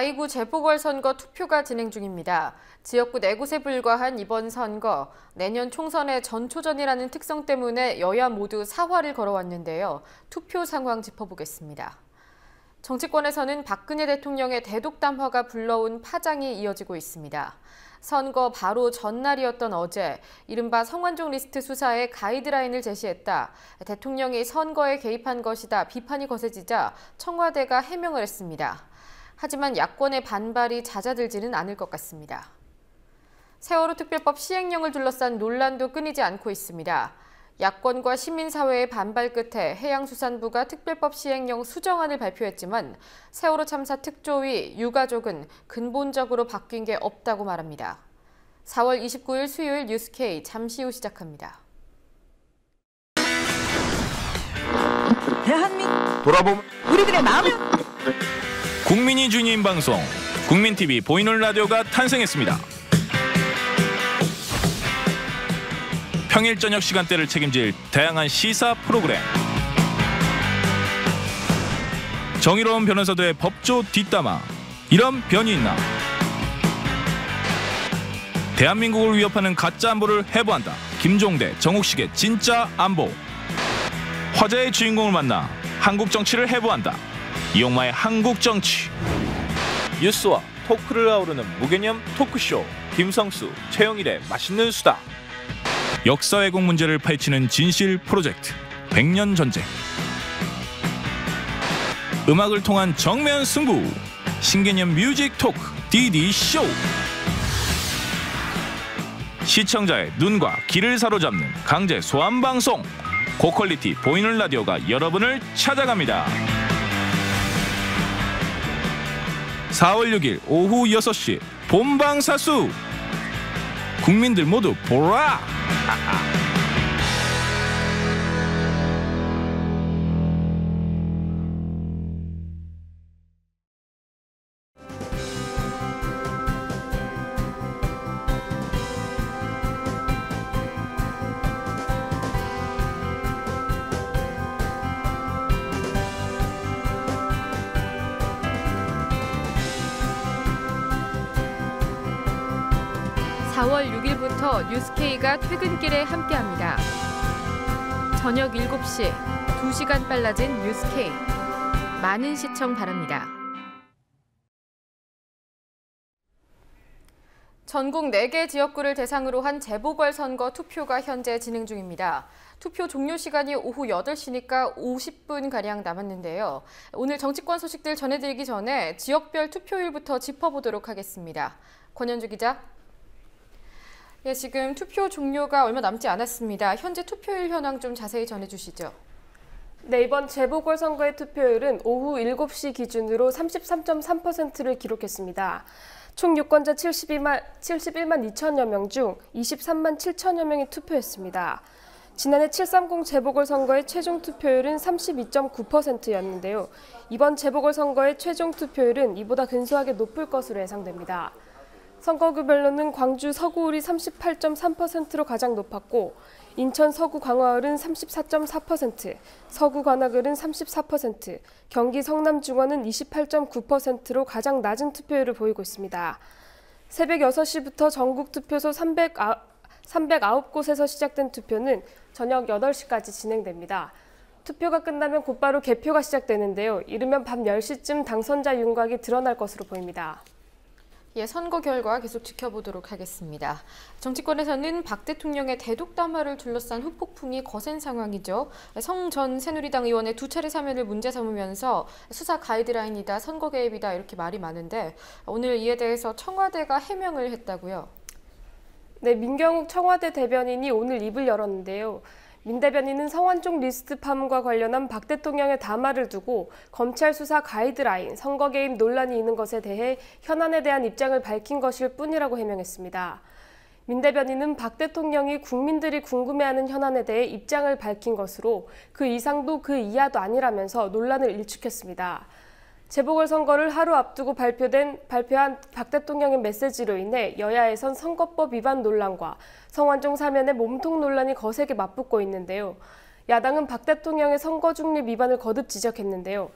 제2구 재보궐선거 투표가 진행 중입니다. 지역구 4곳에 불과한 이번 선거, 내년 총선의 전초전이라는 특성 때문에 여야 모두 사활을 걸어왔는데요. 투표 상황 짚어보겠습니다. 정치권에서는 박근혜 대통령의 대독담화가 불러온 파장이 이어지고 있습니다. 선거 바로 전날이었던 어제, 이른바 성완종 리스트 수사에 가이드라인을 제시했다. 대통령이 선거에 개입한 것이다 비판이 거세지자 청와대가 해명을 했습니다. 하지만 야권의 반발이 잦아들지는 않을 것 같습니다. 세월호 특별법 시행령을 둘러싼 논란도 끊이지 않고 있습니다. 야권과 시민사회의 반발 끝에 해양수산부가 특별법 시행령 수정안을 발표했지만 세월호 참사 특조위, 유가족은 근본적으로 바뀐 게 없다고 말합니다. 4월 29일 수요일 뉴스K 잠시 후 시작합니다. 대한민국 돌아보면 우리들의 마음을 국민이 주인인 방송 국민TV 보이는 라디오가 탄생했습니다. 평일 저녁 시간대를 책임질 다양한 시사 프로그램, 정의로운 변호사들의 법조 뒷담화, 이런 변이 있나? 대한민국을 위협하는 가짜 안보를 해부한다. 김종대, 정욱식의 진짜 안보. 화제의 주인공을 만나 한국 정치를 해부한다. 이용마의 한국 정치. 뉴스와 토크를 아우르는 무개념 토크쇼 김성수, 최영일의 맛있는 수다. 역사 왜곡 문제를 파헤치는 진실 프로젝트 100년 전쟁. 음악을 통한 정면 승부. 신개념 뮤직 토크 DD쇼. 시청자의 눈과 귀를 사로잡는 강제 소환 방송. 고퀄리티 보이는 라디오가 여러분을 찾아갑니다. 4월 6일 오후 6시 본방사수. 국민들 모두 보라. 4월 6일부터 뉴스K가 퇴근길에 함께합니다. 저녁 7시, 2시간 빨라진 뉴스K. 많은 시청 바랍니다. 전국 4개 지역구를 대상으로 한 재보궐선거 투표가 현재 진행 중입니다. 투표 종료 시간이 오후 8시니까 50분가량 남았는데요. 오늘 정치권 소식들 전해드리기 전에 지역별 투표율부터 짚어보도록 하겠습니다. 권현주 기자. 예, 지금 투표 종료가 얼마 남지 않았습니다. 현재 투표율 현황 좀 자세히 전해주시죠. 네, 이번 재보궐선거의 투표율은 오후 7시 기준으로 33.3%를 기록했습니다. 총 유권자 71만 2천여 명 중 23만 7천여 명이 투표했습니다. 지난해 7.30 재보궐선거의 최종 투표율은 32.9%였는데요. 이번 재보궐선거의 최종 투표율은 이보다 근소하게 높을 것으로 예상됩니다. 선거구별로는 광주 서구을이 38.3%로 가장 높았고 인천 서구 광화을은 34.4%, 서구 관악을은 34%, 경기 성남 중원은 28.9%로 가장 낮은 투표율을 보이고 있습니다. 새벽 6시부터 전국 투표소 309곳에서 시작된 투표는 저녁 8시까지 진행됩니다. 투표가 끝나면 곧바로 개표가 시작되는데요. 이르면 밤 10시쯤 당선자 윤곽이 드러날 것으로 보입니다. 예, 선거 결과 계속 지켜보도록 하겠습니다. 정치권에서는 박 대통령의 대독담화를 둘러싼 후폭풍이 거센 상황이죠. 성 전 새누리당 의원의 2차례 사면을 문제 삼으면서 수사 가이드라인이다, 선거 개입이다 이렇게 말이 많은데 오늘 이에 대해서 청와대가 해명을 했다고요? 네, 민경욱 청와대 대변인이 오늘 입을 열었는데요. 민 대변인은 성완종 리스트 파문과 관련한 박 대통령의 담화를 두고 검찰 수사 가이드라인, 선거 개입 논란이 있는 것에 대해 현안에 대한 입장을 밝힌 것일 뿐이라고 해명했습니다. 민 대변인은 박 대통령이 국민들이 궁금해하는 현안에 대해 입장을 밝힌 것으로 그 이상도 그 이하도 아니라면서 논란을 일축했습니다. 재보궐선거를 하루 앞두고 발표한 박 대통령의 메시지로 인해 여야에선 선거법 위반 논란과 성완종 사면의 몸통 논란이 거세게 맞붙고 있는데요. 야당은 박 대통령의 선거 중립 위반을 거듭 지적했는데요.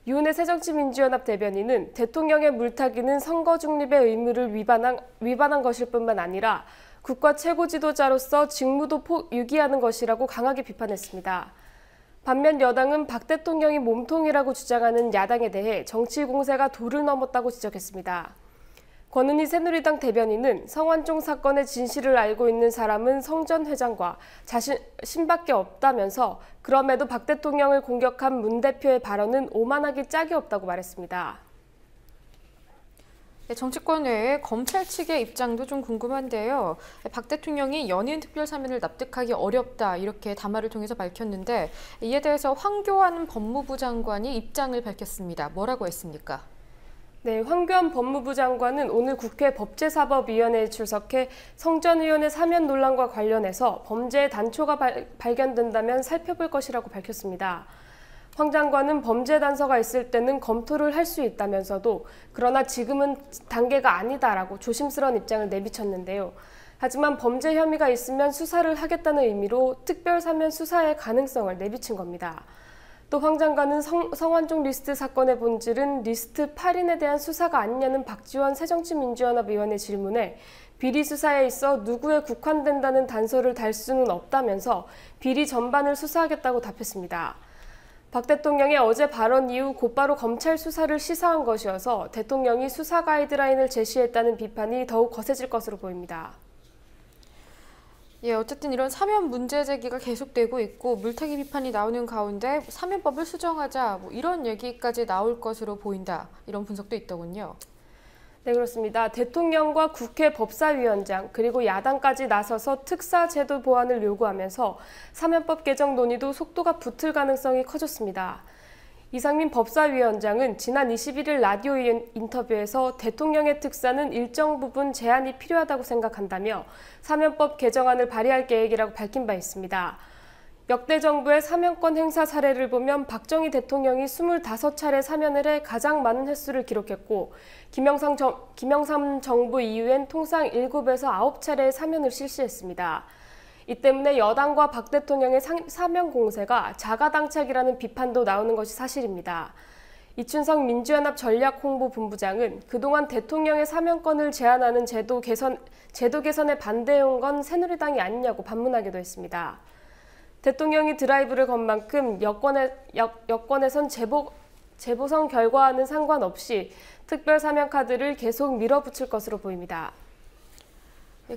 유은혜 새정치민주연합 대변인은 대통령의 물타기는 선거 중립의 의무를 위반한 것일 뿐만 아니라 국가 최고 지도자로서 직무도 유기하는 것이라고 강하게 비판했습니다. 반면 여당은 박 대통령이 몸통이라고 주장하는 야당에 대해 정치 공세가 도를 넘었다고 지적했습니다. 권은희 새누리당 대변인은 성완종 사건의 진실을 알고 있는 사람은 성 전 회장과 자신밖에 없다면서 그럼에도 박 대통령을 공격한 문 대표의 발언은 오만하기 짝이 없다고 말했습니다. 정치권 외에 검찰 측의 입장도 좀 궁금한데요. 박 대통령이 연이은 특별사면을 납득하기 어렵다 이렇게 담화를 통해서 밝혔는데 이에 대해서 황교안 법무부 장관이 입장을 밝혔습니다. 뭐라고 했습니까? 네, 황교안 법무부 장관은 오늘 국회 법제사법위원회에 출석해 성 전 의원의 사면 논란과 관련해서 범죄의 단초가 발견된다면 살펴볼 것이라고 밝혔습니다. 황 장관은 범죄 단서가 있을 때는 검토를 할 수 있다면서도 그러나 지금은 단계가 아니다라고 조심스러운 입장을 내비쳤는데요. 하지만 범죄 혐의가 있으면 수사를 하겠다는 의미로 특별사면 수사의 가능성을 내비친 겁니다. 또 황 장관은 성완종 리스트 사건의 본질은 리스트 8인에 대한 수사가 아니냐는 박지원 새정치민주연합 의원의 질문에 비리 수사에 있어 누구에 국한된다는 단서를 달 수는 없다면서 비리 전반을 수사하겠다고 답했습니다. 박 대통령의 어제 발언 이후 곧바로 검찰 수사를 시사한 것이어서 대통령이 수사 가이드라인을 제시했다는 비판이 더욱 거세질 것으로 보입니다. 어쨌든 이런 사면 문제 제기가 계속되고 있고 물타기 비판이 나오는 가운데 사면법을 수정하자 이런 얘기까지 나올 것으로 보인다. 이런 분석도 있더군요. 네, 그렇습니다. 대통령과 국회 법사위원장 그리고 야당까지 나서서 특사제도 보완을 요구하면서 사면법 개정 논의도 속도가 붙을 가능성이 커졌습니다. 이상민 법사위원장은 지난 21일 라디오 인터뷰에서 대통령의 특사는 일정 부분 제한이 필요하다고 생각한다며 사면법 개정안을 발의할 계획이라고 밝힌 바 있습니다. 역대 정부의 사면권 행사 사례를 보면 박정희 대통령이 25차례 사면을 해 가장 많은 횟수를 기록했고 김영삼 정부 이후엔 통상 7에서 9차례의 사면을 실시했습니다. 이 때문에 여당과 박 대통령의 사면 공세가 자가당착이라는 비판도 나오는 것이 사실입니다. 이춘석 민주연합 전략홍보본부장은 그동안 대통령의 사면권을 제한하는 제도 개선에 반대해온 건 새누리당이 아니냐고 반문하기도 했습니다. 대통령이 드라이브를 건 만큼 여권에선 재보선 결과와는 상관없이 특별사면 카드를 계속 밀어붙일 것으로 보입니다.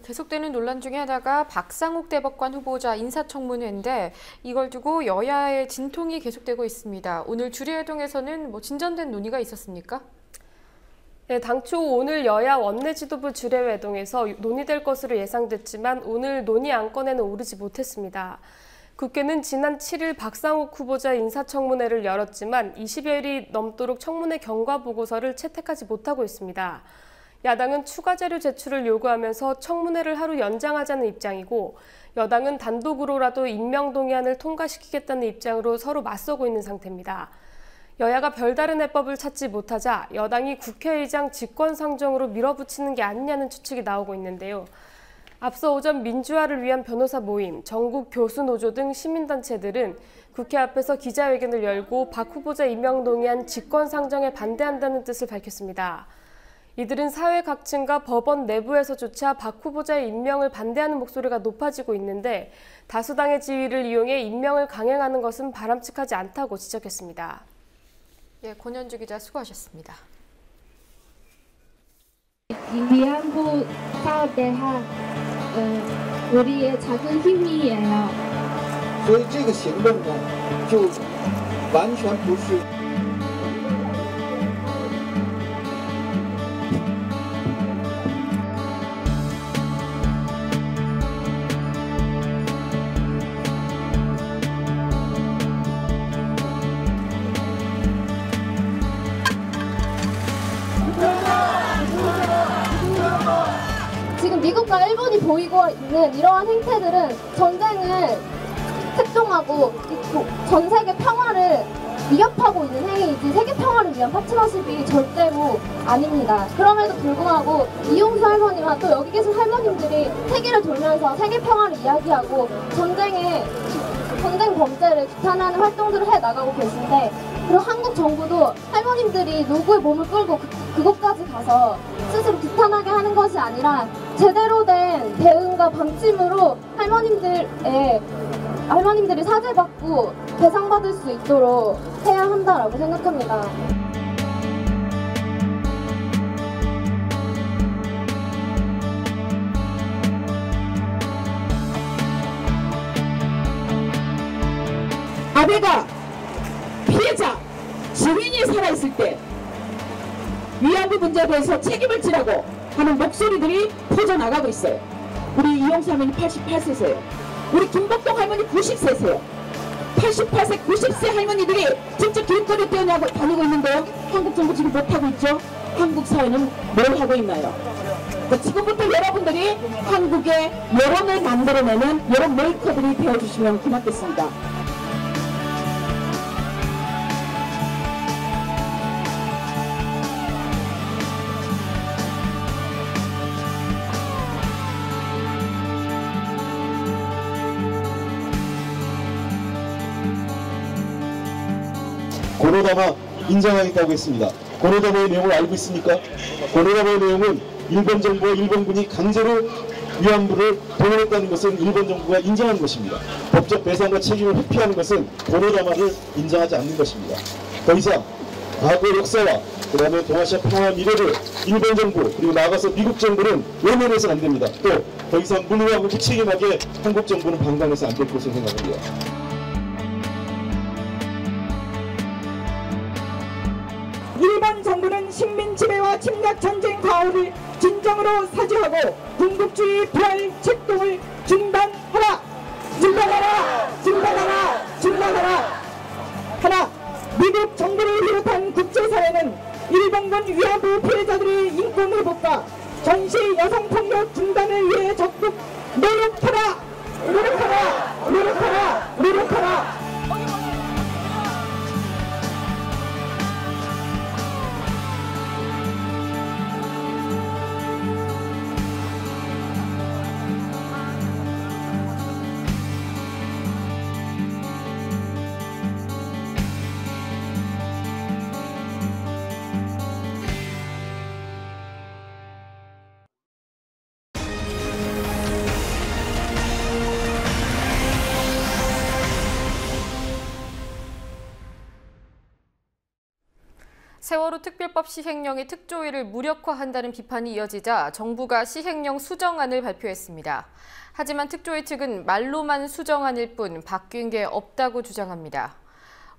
계속되는 논란 중에 하나가 박상욱 대법관 후보자 인사청문회인데 이걸 두고 여야의 진통이 계속되고 있습니다. 오늘 주례회동에서는 진전된 논의가 있었습니까? 네, 당초 오늘 여야 원내지도부 주례회동에서 논의될 것으로 예상됐지만 오늘 논의 안건에는 오르지 못했습니다. 국회는 지난 7일 박상욱 후보자 인사청문회를 열었지만 20여일이 넘도록 청문회 경과보고서를 채택하지 못하고 있습니다. 야당은 추가 자료 제출을 요구하면서 청문회를 하루 연장하자는 입장이고 여당은 단독으로라도 임명동의안을 통과시키겠다는 입장으로 서로 맞서고 있는 상태입니다. 여야가 별다른 해법을 찾지 못하자 여당이 국회의장 직권상정으로 밀어붙이는 게 아니냐는 추측이 나오고 있는데요. 앞서 오전 민주화를 위한 변호사 모임, 전국 교수노조 등 시민단체들은 국회 앞에서 기자회견을 열고 박 후보자 임명동의안 직권상정에 반대한다는 뜻을 밝혔습니다. 이들은 사회 각층과 법원 내부에서조차 박 후보자의 임명을 반대하는 목소리가 높아지고 있는데 다수당의 지위를 이용해 임명을 강행하는 것은 바람직하지 않다고 지적했습니다. 권현주 기자 수고하셨습니다. 위안부 사업에 대한 우리의 작은 힘이에요. 所以这个行动呢，就完全不是。 지금 미국과 일본이 보이고 있는 이러한 행태들은 전쟁을 특종하고 전 세계 평화를 위협하고 있는 행위이지 세계 평화를 위한 파트너십이 절대로 아닙니다. 그럼에도 불구하고 이용수 할머니와 또 여기 계신 할머님들이 세계를 돌면서 세계 평화를 이야기하고 전쟁 범죄를 규탄하는 활동들을 해나가고 계신데 그리고 한국 정부도 할머님들이 노구의 몸을 끌고 그곳까지 가서 스스로 규탄하게 하는 것이 아니라 제대로 된 대응과 방침으로 할머님들이 사죄받고 배상받을 수 있도록 해야 한다라고 생각합니다. 아베가 피해자, 증인이 살아있을 때 위안부 문제에 대해서 책임을 지라고 하는 목소리들이 퍼져나가고 있어요. 우리 이용수 할머니 88세세요. 우리 김복동 할머니 90세세요. 88세, 90세 할머니들이 진짜 길거리에 뛰어다니고 있는데요. 한국 정부 지금 못하고 있죠? 한국 사회는 뭘 하고 있나요? 지금부터 여러분들이 한국의 여론을 만들어내는 여론 메이커들이 되어주시면 고맙겠습니다. 고노다마 인정하겠다고 했습니다. 고노다마의 내용을 알고 있습니까? 고노다마의 내용은 일본 정부와 일본군이 강제로 위안부를 동원했다는 것은 일본 정부가 인정한 것입니다. 법적 배상과 책임을 회피하는 것은 고노다마를 인정하지 않는 것입니다. 더 이상 과거 역사와 그 다음에 동아시아 평화 미래를 일본 정부 그리고 나아가서 미국 정부는 외면해서는 안 됩니다. 또 더 이상 무능하고 무책임하게 한국 정부는 방관해서 안 될 것으로 생각합니다. 일본 정부는 식민 지배와 침략 전쟁 가오를 진정으로 사죄하고 군국주의 부활 책동을 중단하라! 중단하라! 중단하라! 중단하라! 하나, 미국 정부를 비롯한 국제사회는 일본군 위안부 피해자들의 인권 회복과 전시 여성 폭력 중단을 위해 적극 노력하라! 노력하라! 노력하라! 노력하라! 세월호 특별법 시행령의 특조위를 무력화한다는 비판이 이어지자 정부가 시행령 수정안을 발표했습니다. 하지만 특조위 측은 말로만 수정안일 뿐 바뀐 게 없다고 주장합니다.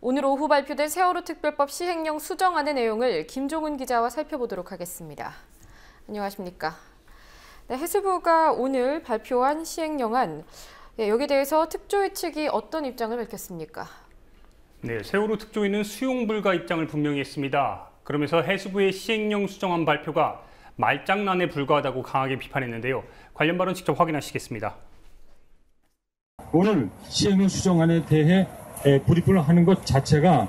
오늘 오후 발표된 세월호 특별법 시행령 수정안의 내용을 김종은 기자와 살펴보도록 하겠습니다. 안녕하십니까? 네, 해수부가 오늘 발표한 시행령안, 여기에 대해서 특조위 측이 어떤 입장을 밝혔습니까? 네, 세월호 특조위는 수용 불가 입장을 분명히 했습니다. 그러면서 해수부의 시행령 수정안 발표가 말장난에 불과하다고 강하게 비판했는데요. 관련 발언 직접 확인하시겠습니다. 오늘 시행령 수정안에 대해 불입을 하는 것 자체가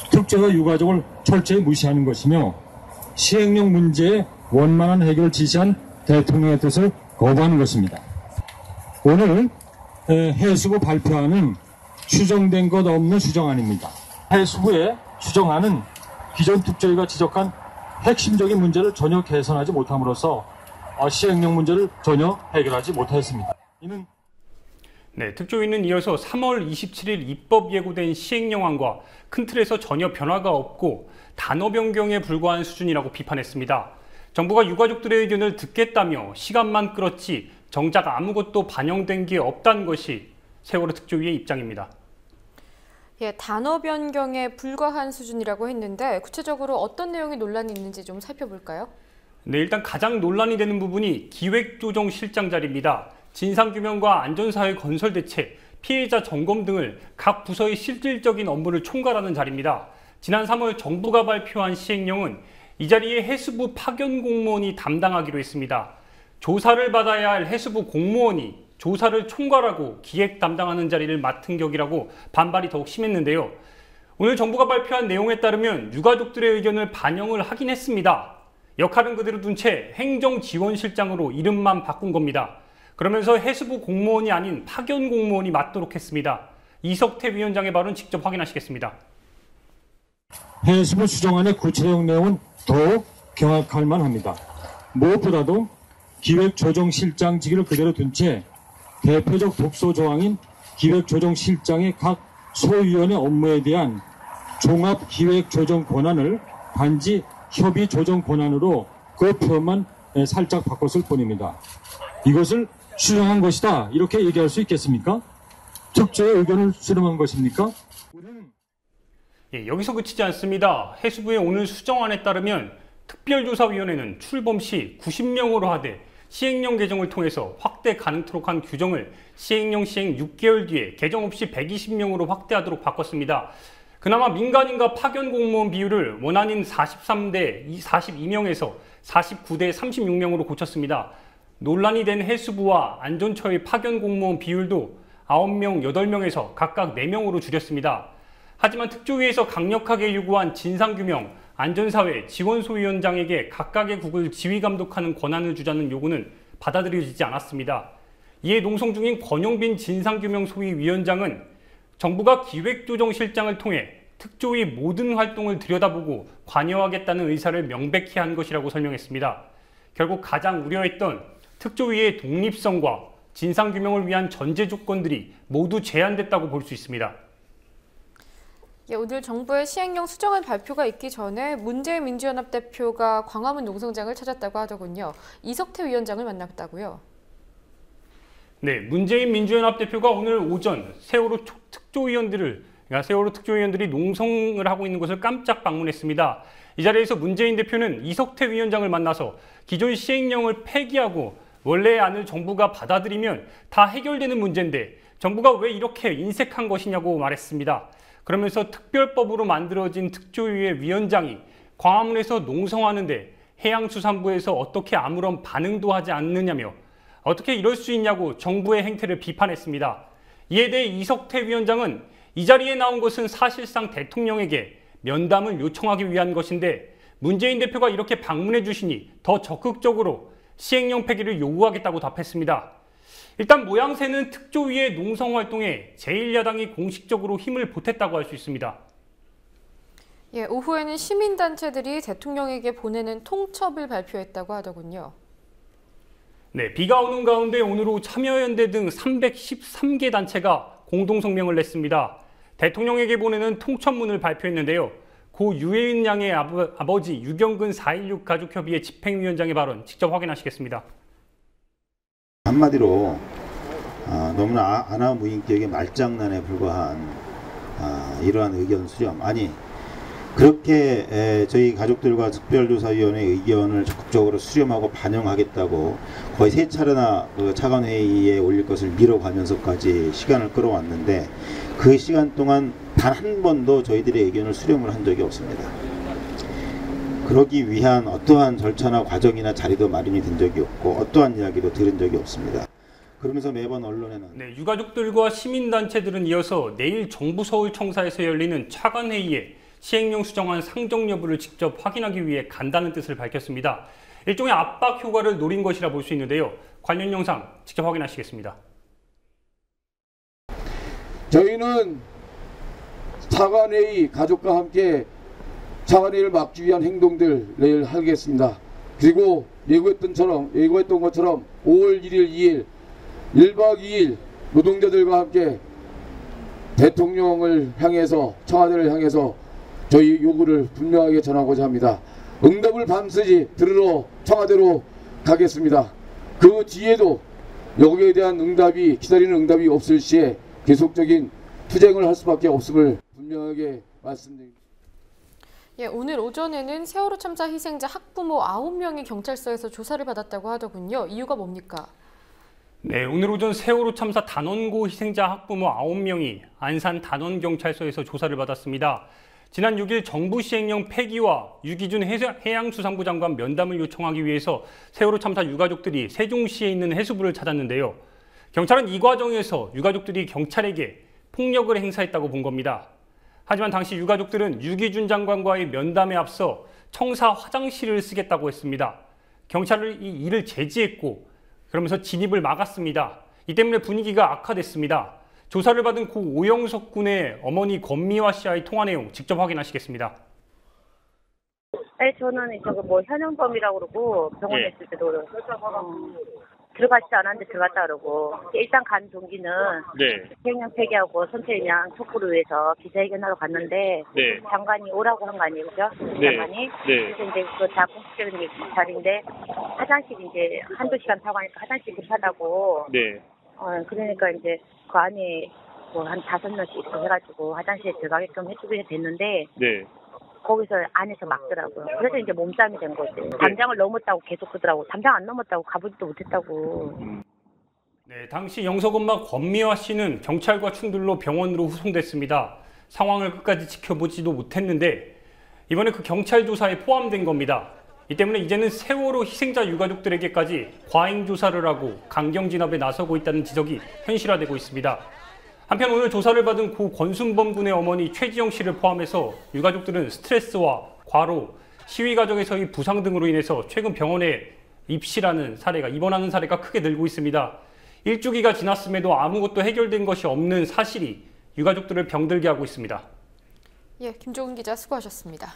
특조위가 유가족을 철저히 무시하는 것이며 시행령 문제의 원만한 해결을 지시한 대통령의 뜻을 거부하는 것입니다. 오늘 해수부 발표하는 수정된 것 없는 수정안입니다. 해수부의 수정안은 기존 특조위가 지적한 핵심적인 문제를 전혀 개선하지 못함으로써 시행령 문제를 전혀 해결하지 못하였습니다. 이는 네, 특조위는 이어서 3월 27일 입법 예고된 시행령안과 큰 틀에서 전혀 변화가 없고 단어 변경에 불과한 수준이라고 비판했습니다. 정부가 유가족들의 의견을 듣겠다며 시간만 끌었지 정작 아무것도 반영된 게 없다는 것이 세월호 특조위의 입장입니다. 예, 단어 변경에 불과한 수준이라고 했는데 구체적으로 어떤 내용이 논란이 있는지 좀 살펴볼까요? 네, 일단 가장 논란이 되는 부분이 기획조정실장 자리입니다. 진상규명과 안전사회 건설 대책, 피해자 점검 등을 각 부서의 실질적인 업무를 총괄하는 자리입니다. 지난 3월 정부가 발표한 시행령은 이 자리에 해수부 파견 공무원이 담당하기로 했습니다. 조사를 받아야 할 해수부 공무원이 조사를 총괄하고 기획 담당하는 자리를 맡은 격이라고 반발이 더욱 심했는데요. 오늘 정부가 발표한 내용에 따르면 유가족들의 의견을 반영을 하긴 했습니다. 역할은 그대로 둔 채 행정지원실장으로 이름만 바꾼 겁니다. 그러면서 해수부 공무원이 아닌 파견 공무원이 맡도록 했습니다. 이석태 위원장의 발언 직접 확인하시겠습니다. 해수부 수정안의 구체적 내용은 더욱 경악할 만합니다. 무엇보다도 기획조정실장직을 그대로 둔 채 대표적 독소 조항인 기획조정실장의 각 소위원회 업무에 대한 종합기획조정 권한을 단지 협의조정 권한으로 그 표현만 살짝 바꿨을 뿐입니다. 이것을 수정한 것이다 이렇게 얘기할 수 있겠습니까? 특조의 의견을 수렴한 것입니까? 여기서 그치지 않습니다. 해수부의 오늘 수정안에 따르면 특별조사위원회는 출범 시 90명으로 하되 시행령 개정을 통해서 확대 가능토록 한 규정을 시행령 시행 6개월 뒤에 개정 없이 120명으로 확대하도록 바꿨습니다. 그나마 민간인과 파견 공무원 비율을 원안인 43대 42명에서 49대 36명으로 고쳤습니다. 논란이 된 해수부와 안전처의 파견 공무원 비율도 9명, 8명에서 각각 4명으로 줄였습니다. 하지만 특조위에서 강력하게 요구한 진상규명, 안전사회, 지원소위원장에게 각각의 국을 지휘감독하는 권한을 주자는 요구는 받아들여지지 않았습니다. 이에 농성 중인 권영빈 진상규명소위위원장은 정부가 기획조정실장을 통해 특조위 모든 활동을 들여다보고 관여하겠다는 의사를 명백히 한 것이라고 설명했습니다. 결국 가장 우려했던 특조위의 독립성과 진상규명을 위한 전제 조건들이 모두 제한됐다고 볼 수 있습니다. 오늘 정부의 시행령 수정안 발표가 있기 전에 문재인 민주연합 대표가 광화문 농성장을 찾았다고 하더군요. 이석태 위원장을 만났다고요? 네, 문재인 민주연합 대표가 오늘 오전 세월호 특조위원들이 농성을 하고 있는 것을 깜짝 방문했습니다. 이 자리에서 문재인 대표는 이석태 위원장을 만나서 기존 시행령을 폐기하고 원래의 안을 정부가 받아들이면 다 해결되는 문제인데 정부가 왜 이렇게 인색한 것이냐고 말했습니다. 그러면서 특별법으로 만들어진 특조위의 위원장이 광화문에서 농성하는데 해양수산부에서 어떻게 아무런 반응도 하지 않느냐며 어떻게 이럴 수 있냐고 정부의 행태를 비판했습니다. 이에 대해 이석태 위원장은 이 자리에 나온 것은 사실상 대통령에게 면담을 요청하기 위한 것인데 문재인 대표가 이렇게 방문해 주시니 더 적극적으로 시행령 폐기를 요구하겠다고 답했습니다. 일단 모양새는 특조위의 농성활동에 제1야당이 공식적으로 힘을 보탰다고 할 수 있습니다. 오후에는 시민단체들이 대통령에게 보내는 통첩을 발표했다고 하더군요. 네, 비가 오는 가운데 오늘 오후 참여연대 등 313개 단체가 공동성명을 냈습니다. 대통령에게 보내는 통첩문을 발표했는데요. 고 유해은 양의 아버지 유경근 4.16 가족협의회 집행위원장의 발언 직접 확인하시겠습니다. 한마디로 너무나 아나무인격의 말장난에 불과한 이러한 의견 수렴, 아니 그렇게 저희 가족들과 특별조사위원회의 의견을 적극적으로 수렴하고 반영하겠다고 거의 3차례나 그 차관회의에 올릴 것을 미뤄가면서까지 시간을 끌어왔는데 그 시간 동안 단 한 번도 저희들의 의견을 수렴을 한 적이 없습니다. 그러기 위한 어떠한 절차나 과정이나 자리도 마련이 된 적이 없고 어떠한 이야기도 들은 적이 없습니다. 그러면서 매번 언론에는 유가족들과 시민단체들은 이어서 내일 정부 서울청사에서 열리는 차관회의에 시행령 수정안 상정 여부를 직접 확인하기 위해 간다는 뜻을 밝혔습니다. 일종의 압박 효과를 노린 것이라 볼 수 있는데요. 관련 영상 직접 확인하시겠습니다. 저희는 차관회의 가족과 함께 차관회의를 막기 위한 행동들 내일 하겠습니다. 그리고 예고했던 것처럼 5월 1일, 2일 1박 2일 노동자들과 함께 대통령을 향해서 청와대를 향해서 저희 요구를 분명하게 전하고자 합니다. 응답을 밤새지 들으러 청와대로 가겠습니다. 그 뒤에도 여기에 대한 응답이 기다리는 응답이 없을 시에 계속적인 투쟁을 할 수밖에 없음을 분명하게 말씀드립니다. 오늘 오전에는 세월호 참사 희생자 학부모 9명이 경찰서에서 조사를 받았다고 하더군요. 이유가 뭡니까? 네, 오늘 오전 세월호 참사 단원고 희생자 학부모 9명이 안산 단원경찰서에서 조사를 받았습니다. 지난 6일 정부 시행령 폐기와 유기준 해양수산부 장관 면담을 요청하기 위해서 세월호 참사 유가족들이 세종시에 있는 해수부를 찾았는데요. 경찰은 이 과정에서 유가족들이 경찰에게 폭력을 행사했다고 본 겁니다. 하지만 당시 유가족들은 유기준 장관과의 면담에 앞서 청사 화장실을 쓰겠다고 했습니다. 경찰은 이 일을 제지했고 그러면서 진입을 막았습니다. 이 때문에 분위기가 악화됐습니다. 조사를 받은 고 오영석 군의 어머니 권미화 씨와의 통화 내용 직접 확인하시겠습니다. 아니 저는 저거 뭐 현행범이라고 그러고 병원에 예. 있을 때도 들어가지도 않았는데 들어갔다 그러고 일단 간 동기는 네. 시행령 폐기하고 선체인양 촉구를 위해서 기자회견하러 갔는데 네. 장관이 오라고 한 거 아니에요, 그죠? 네. 장관이 네. 그래서 이제 그 다 공식적인 자리인데 화장실 이제 한두 시간 타고 하니까 화장실 급하다고 네. 그러니까 이제 그 안에 뭐 한 5명씩 있어 해가지고 화장실에 들어가게끔 해주게 됐는데 네. 거기서 안에서 막더라고요. 그래서 이제 몸싸움이 된 거지. 담장을 넘었다고 계속 그러더라고. 담장 안 넘었다고 가보지도 못했다고. 네, 당시 영석엄마 권미화 씨는 경찰과 충돌로 병원으로 후송됐습니다. 상황을 끝까지 지켜보지도 못했는데 이번에 그 경찰 조사에 포함된 겁니다. 이 때문에 이제는 세월호 희생자 유가족들에게까지 과잉 조사를 하고 강경 진압에 나서고 있다는 지적이 현실화되고 있습니다. 한편 오늘 조사를 받은 고 권순범 군의 어머니 최지영 씨를 포함해서 유가족들은 스트레스와 과로, 시위 과정에서의 부상 등으로 인해서 최근 병원에 입원하는 사례가 크게 늘고 있습니다. 일주기가 지났음에도 아무것도 해결된 것이 없는 사실이 유가족들을 병들게 하고 있습니다. 예, 김종훈 기자 수고하셨습니다.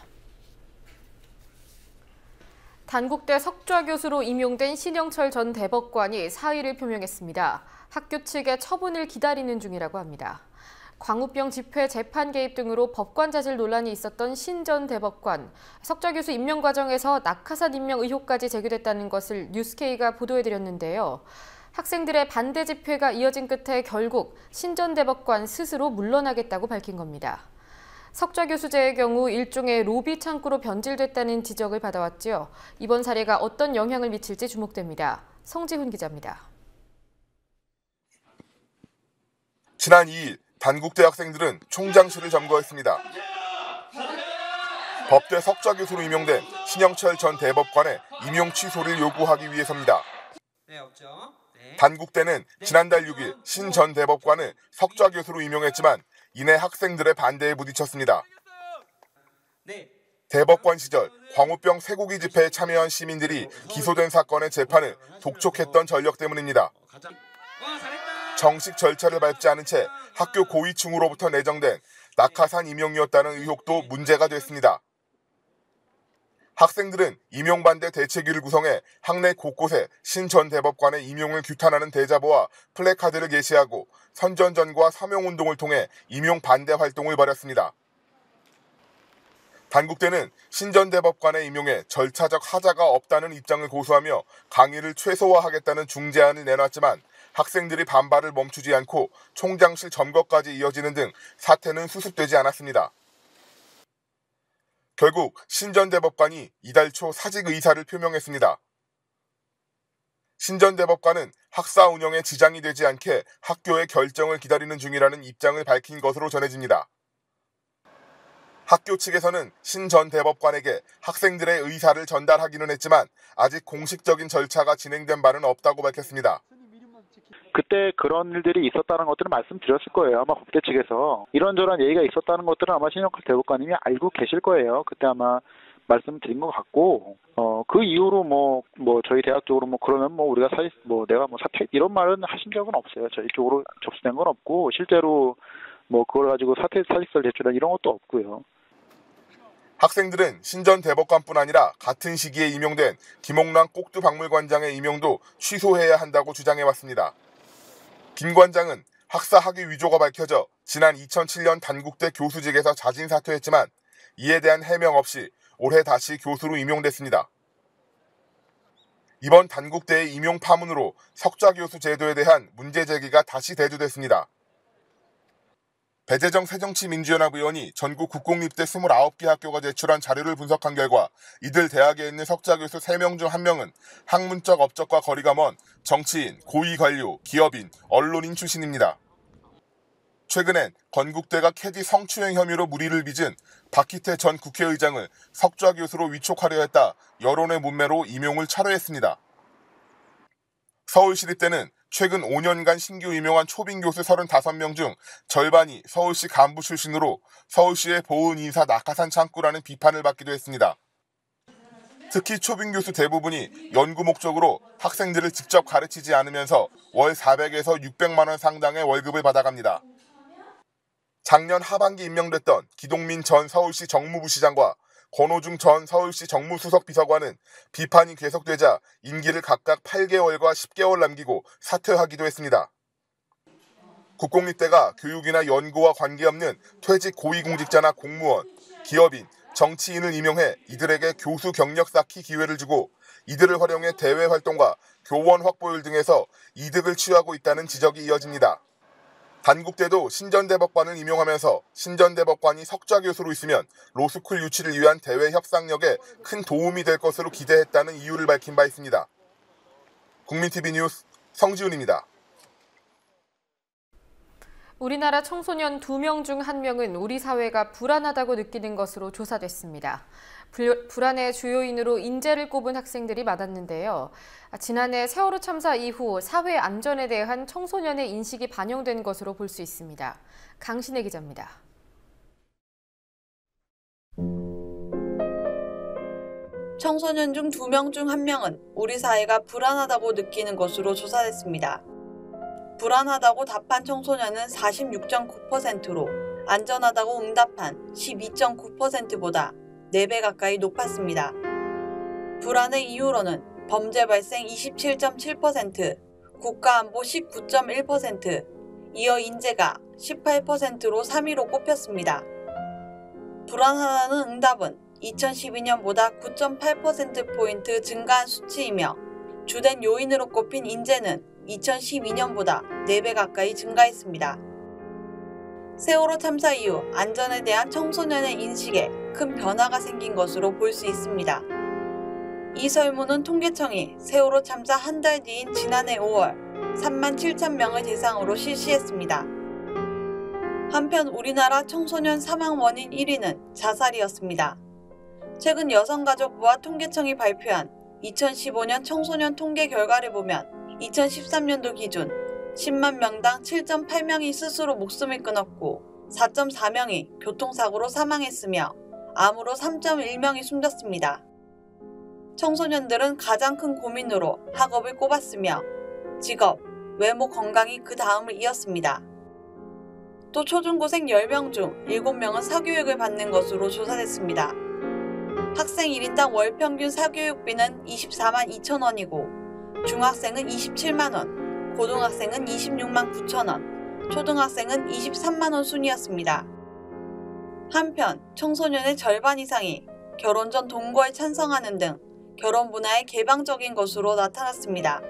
단국대 석좌 교수로 임용된 신영철 전 대법관이 사의를 표명했습니다. 학교 측의 처분을 기다리는 중이라고 합니다. 광우병 집회 재판 개입 등으로 법관 자질 논란이 있었던 신 전 대법관, 석좌 교수 임명 과정에서 낙하산 임명 의혹까지 제기됐다는 것을 뉴스K가 보도해드렸는데요. 학생들의 반대 집회가 이어진 끝에 결국 신 전 대법관 스스로 물러나겠다고 밝힌 겁니다. 석좌 교수제의 경우 일종의 로비 창구로 변질됐다는 지적을 받아왔지요. 이번 사례가 어떤 영향을 미칠지 주목됩니다. 성지훈 기자입니다. 지난 2일 단국대 학생들은 총장실을 점거했습니다. 법대 석좌 교수로 임용된 신영철 전 대법관의 임용 취소를 요구하기 위해서입니다. 단국대는 지난달 6일 신 전 대법관을 석좌 교수로 임용했지만 이내 학생들의 반대에 부딪혔습니다. 대법관 시절 광우병 쇠고기 집회에 참여한 시민들이 기소된 사건의 재판을 독촉했던 전력 때문입니다. 정식 절차를 밟지 않은 채 학교 고위층으로부터 내정된 낙하산 임용이었다는 의혹도 문제가 됐습니다. 학생들은 임용반대 대책위를 구성해 학내 곳곳에 신 전 대법관의 임용을 규탄하는 대자보와 플래카드를 게시하고 선전전과 서명운동을 통해 임용 반대 활동을 벌였습니다. 단국대는 신 전 대법관의 임용에 절차적 하자가 없다는 입장을 고수하며 강의를 최소화하겠다는 중재안을 내놨지만 학생들이 반발을 멈추지 않고 총장실 점거까지 이어지는 등 사태는 수습되지 않았습니다. 결국 신 전 대법관이 이달 초 사직 의사를 표명했습니다. 신 전 대법관은 학사 운영에 지장이 되지 않게 학교의 결정을 기다리는 중이라는 입장을 밝힌 것으로 전해집니다. 학교 측에서는 신 전 대법관에게 학생들의 의사를 전달하기는 했지만 아직 공식적인 절차가 진행된 바는 없다고 밝혔습니다. 그때 그런 일들이 있었다는 것들을 말씀드렸을 거예요. 아마 법대 측에서 이런저런 얘기가 있었다는 것들은 아마 신영철 대법관님이 알고 계실 거예요. 그때 아마 말씀드린 것 같고 그 이후로 뭐 저희 대학 쪽으로 그러면 우리가 내가 사퇴 이런 말은 하신 적은 없어요. 저희 쪽으로 접수된 건 없고 실제로 그걸 가지고 사직서를 제출한 이런 것도 없고요. 학생들은 신 전 대법관뿐 아니라 같은 시기에 임용된 김옥란 꼭두박물관장의 임용도 취소해야 한다고 주장해왔습니다. 김 관장은 학사 학위 위조가 밝혀져 지난 2007년 단국대 교수직에서 자진 사퇴했지만 이에 대한 해명 없이 올해 다시 교수로 임용됐습니다. 이번 단국대의 임용 파문으로 석좌 교수 제도에 대한 문제 제기가 다시 대두됐습니다. 배재정 새정치민주연합 의원이 전국 국공립대 29개 학교가 제출한 자료를 분석한 결과 이들 대학에 있는 석좌 교수 3명 중 1명은 학문적 업적과 거리가 먼 정치인, 고위관료, 기업인, 언론인 출신입니다. 최근엔 건국대가 캐디 성추행 혐의로 물의를 빚은 박희태 전 국회의장을 석좌 교수로 위촉하려 했다 여론의 문매로 임용을 철회했습니다. 서울시립대는 최근 5년간 신규 임용한 초빙 교수 35명 중 절반이 서울시 간부 출신으로 서울시의 보은 인사 낙하산 창구라는 비판을 받기도 했습니다. 특히 초빙 교수 대부분이 연구 목적으로 학생들을 직접 가르치지 않으면서 월 400에서 600만 원 상당의 월급을 받아갑니다. 작년 하반기 임명됐던 기동민 전 서울시 정무부시장과 권오중 전 서울시 정무수석 비서관은 비판이 계속되자 임기를 각각 8개월과 10개월 남기고 사퇴하기도 했습니다. 국공립대가 교육이나 연구와 관계없는 퇴직 고위공직자나 공무원, 기업인, 정치인을 임용해 이들에게 교수 경력 쌓기 기회를 주고 이들을 활용해 대외 활동과 교원 확보율 등에서 이득을 취하고 있다는 지적이 이어집니다. 단국대도 신전대법관을 임용하면서 신전대법관이 석좌 교수로 있으면 로스쿨 유치를 위한 대외 협상력에 큰 도움이 될 것으로 기대했다는 이유를 밝힌 바 있습니다. 국민TV 뉴스 성지훈입니다. 우리나라 청소년 2명 중 1명은 우리 사회가 불안하다고 느끼는 것으로 조사됐습니다. 불안의 주요인으로 인재를 꼽은 학생들이 많았는데요. 지난해 세월호 참사 이후 사회 안전에 대한 청소년의 인식이 반영된 것으로 볼 수 있습니다. 강신혜 기자입니다. 청소년 중 2명 중 1명은 우리 사회가 불안하다고 느끼는 것으로 조사됐습니다. 불안하다고 답한 청소년은 46.9%로 안전하다고 응답한 12.9%보다 4배 가까이 높았습니다. 불안의 이유로는 범죄 발생 27.7%, 국가안보 19.1%, 이어 인재가 18%로 3위로 꼽혔습니다. 불안하다는 응답은 2012년보다 9.8%포인트 증가한 수치이며 주된 요인으로 꼽힌 인재는 2012년보다 4배 가까이 증가했습니다. 세월호 참사 이후 안전에 대한 청소년의 인식에 큰 변화가 생긴 것으로 볼 수 있습니다. 이 설문은 통계청이 세월호 참사 한 달 뒤인 지난해 5월 3만 7천 명을 대상으로 실시했습니다. 한편 우리나라 청소년 사망 원인 1위는 자살이었습니다. 최근 여성가족부와 통계청이 발표한 2015년 청소년 통계 결과를 보면 2013년도 기준 10만 명당 7.8명이 스스로 목숨을 끊었고 4.4명이 교통사고로 사망했으며 암으로 3.1명이 숨졌습니다. 청소년들은 가장 큰 고민으로 학업을 꼽았으며 직업, 외모 건강이 그 다음을 이었습니다. 또 초중고생 10명 중 7명은 사교육을 받는 것으로 조사됐습니다. 학생 1인당 월 평균 사교육비는 24만 2천 원이고 중학생은 27만 원, 고등학생은 26만 9천 원, 초등학생은 23만 원 순이었습니다. 한편 청소년의 절반 이상이 결혼 전 동거에 찬성하는 등 결혼 문화에 개방적인 것으로 나타났습니다.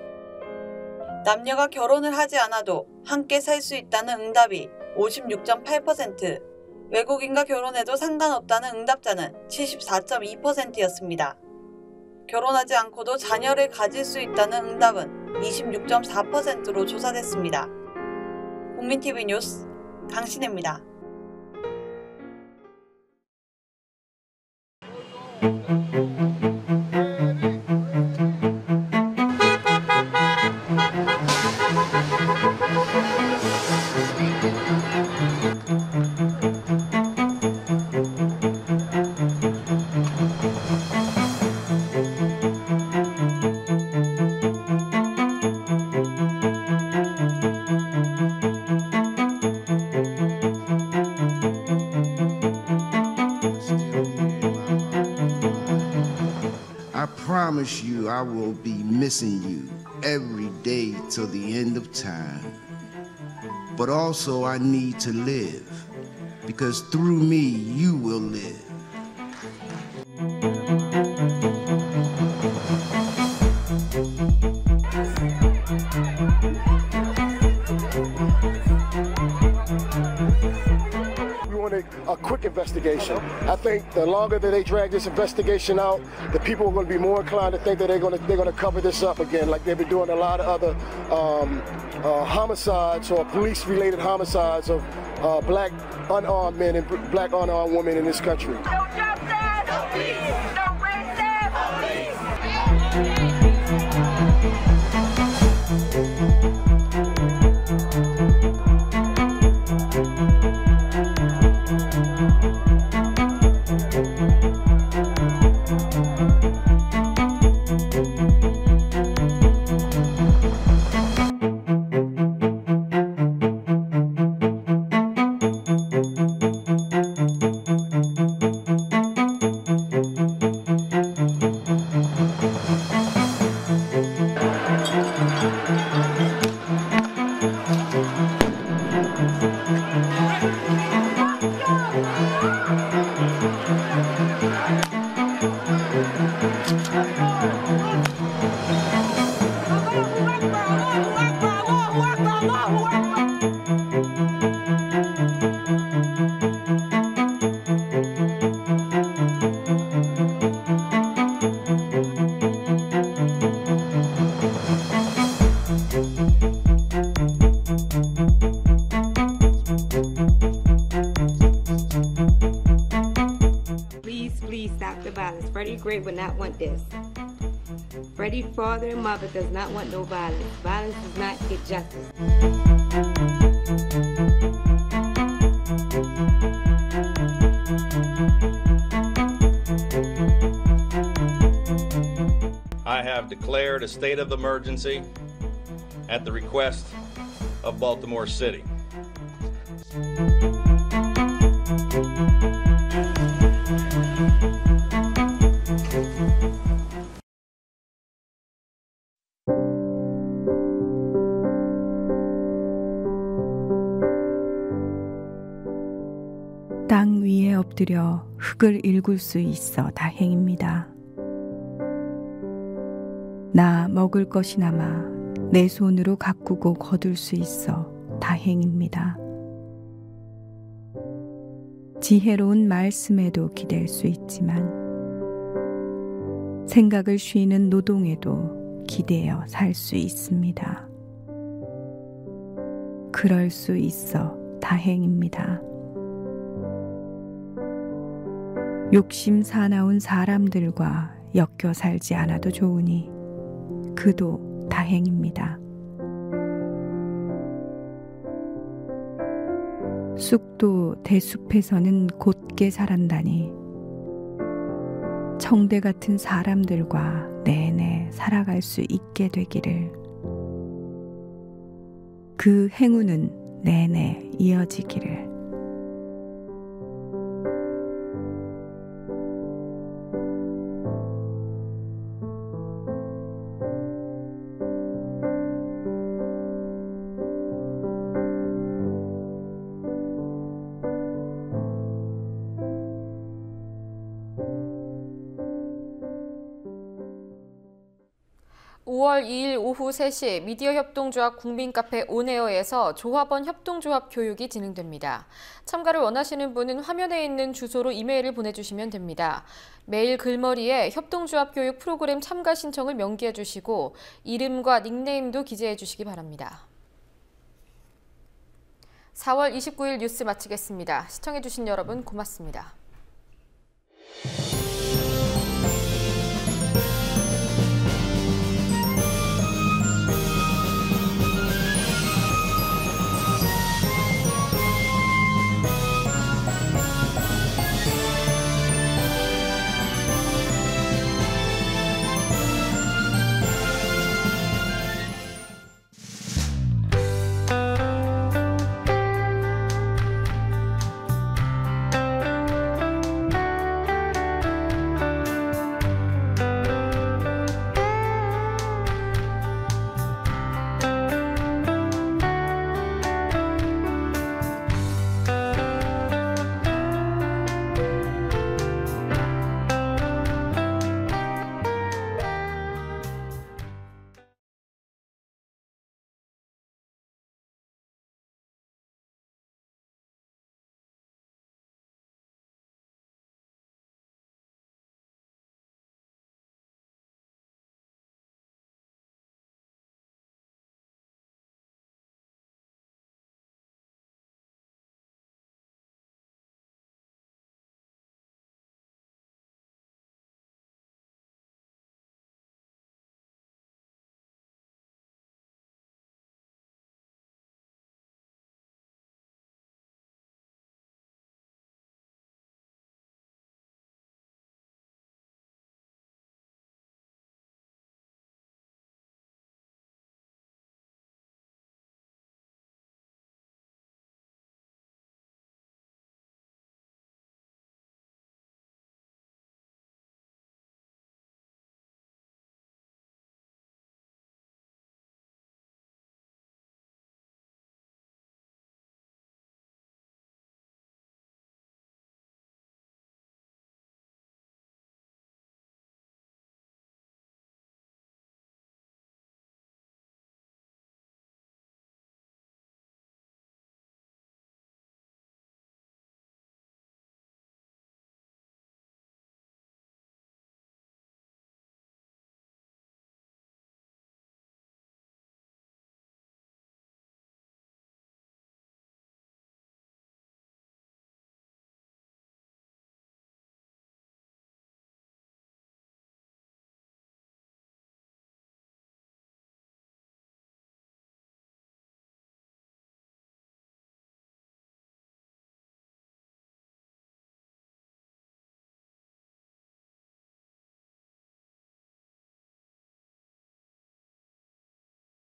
남녀가 결혼을 하지 않아도 함께 살 수 있다는 응답이 56.8%, 외국인과 결혼해도 상관없다는 응답자는 74.2%였습니다. 결혼하지 않고도 자녀를 가질 수 있다는 응답은 26.4%로 조사됐습니다. 국민TV 뉴스 강신혜입니다. I promise you I will be missing you every day till the end of time. But also I need to live, because through me you will live. A quick investigation. I think the longer that they drag this investigation out, the people are going to be more inclined to think that they're going to cover this up again, like they've been doing a lot of other homicides or police-related homicides of black unarmed men and black unarmed women in this country. No justice! No peace! No racism! Please stop the violence. Freddie Gray would not want this. Freddie's father and mother does not want no violence. Violence does not get justice. I have declared a state of emergency at the request of Baltimore City. 땅 위에 엎드려 흙을 일굴 수 있어 다행입니다. 나 먹을 것이나마 내 손으로 가꾸고 거둘 수 있어 다행입니다. 지혜로운 말씀에도 기댈 수 있지만 생각을 쉬는 노동에도 기대어 살 수 있습니다. 그럴 수 있어 다행입니다. 욕심 사나운 사람들과 엮여 살지 않아도 좋으니 그도 다행입니다. 쑥도 대숲에서는 곧게 자란다니 청대 같은 사람들과 내내 살아갈 수 있게 되기를. 그 행운은 내내 이어지기를. (5월 2일) 오후 3시 미디어협동조합 국민카페 온에어에서 조합원 협동조합 교육이 진행됩니다. 참가를 원하시는 분은 화면에 있는 주소로 이메일을 보내주시면 됩니다. 메일 글머리에 협동조합 교육 프로그램 참가 신청을 명기해 주시고 이름과 닉네임도 기재해 주시기 바랍니다. 4월 29일 뉴스 마치겠습니다. 시청해 주신 여러분 고맙습니다.